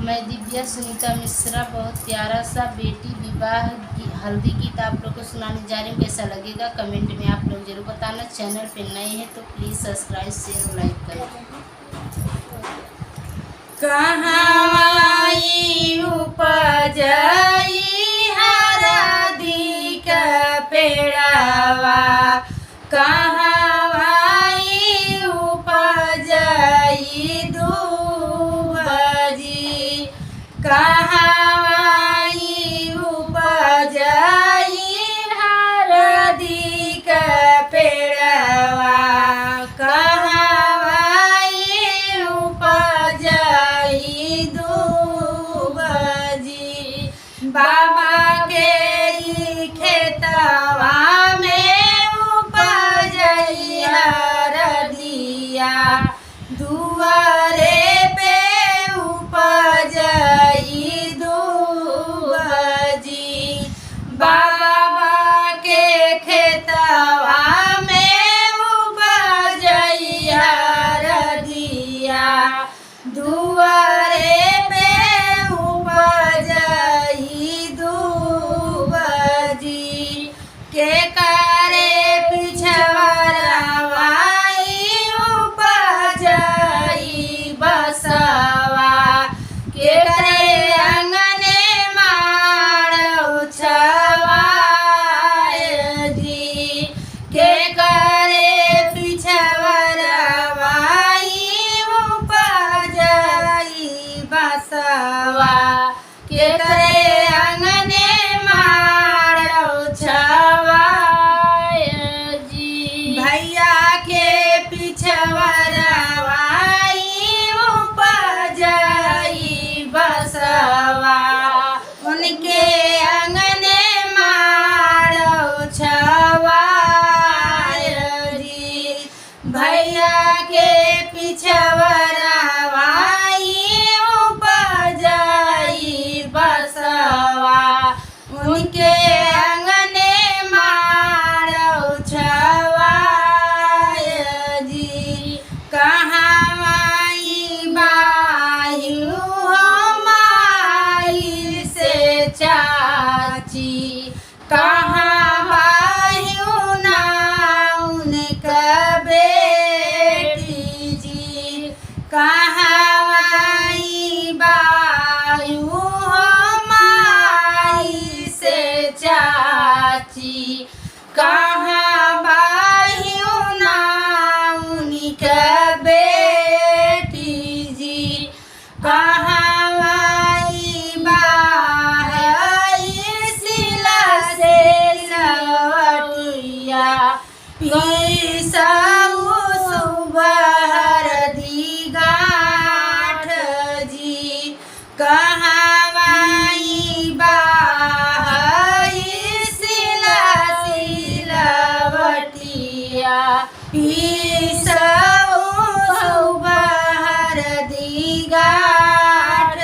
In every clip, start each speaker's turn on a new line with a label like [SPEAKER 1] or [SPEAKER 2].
[SPEAKER 1] मैं दिव्या सुनीता मिश्रा बहुत प्यारा सा बेटी विवाह की हल्दी गीत आप लोग को सुनाने जा रही हूँ। कैसा लगेगा कमेंट में आप लोग जरूर बताना। चैनल पे नए हैं तो प्लीज़ सब्सक्राइब शेयर और लाइक करें।
[SPEAKER 2] कहाई उपजई हरदी का पेड़ावा, कहाई उपजई दूबजी, कहाई उपजई हरदी का पेड़ावा, कहाई उपजई दूबजी। बाबा के खेतवा में उपजई हरदिया, दुआरे पे उपजई दूबजी। बाबा के खेतवा में उपजई हरदिया, दुआरे पे उपजई दूबजी। के करे पिछवरवाई उपजई बसवा, के करे अंगने माड़ उछवाए जी, के करे पिछवरवाई उपजई बसवा, के करे अंगने माड़ उछवाए जी। भैया के पिछवरवाई उपजई बसवा, उनके अंगने माड़ उछवाए जी। भैया के पिछवरवाई उपजई बसवा, उनके अंगने माड़ उछवाए जी। कहाई बायु हो माई से चाची, कहाँ बायु ना उनका बेटी जी, कहाई बायु हो माई से चाची, कहाँ बायु ना उनका बेटी जी, कहाँ बाई सिला से लवटिया, पीसऊ सुबहर दी गाठ जी, कहाई बाई सिला सिलवटिया, पीसऊ सुबहर दी गाठ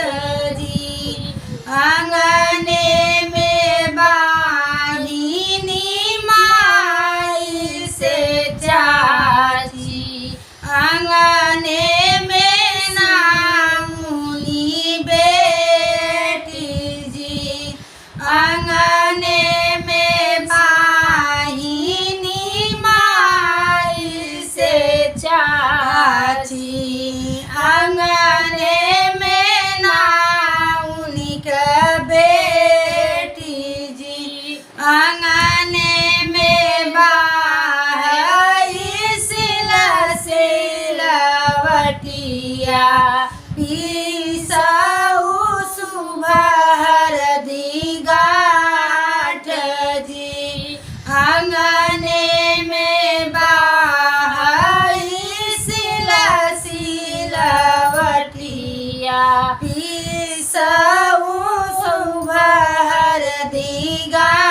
[SPEAKER 2] जी। आंगने में बाहिनी माई से चाची, आंगने में नामुनी बेटी जी, आंगने में बाहिनी माई से चाची, आंगने में नामुनी का बेटी जी, आंगने में बाई सिला सिलवटिया, पीसऊ सुबहर दी गाठ जी, आंगने में बाई सिला सिलवटिया, पीसऊ सुबहर दी गाठ।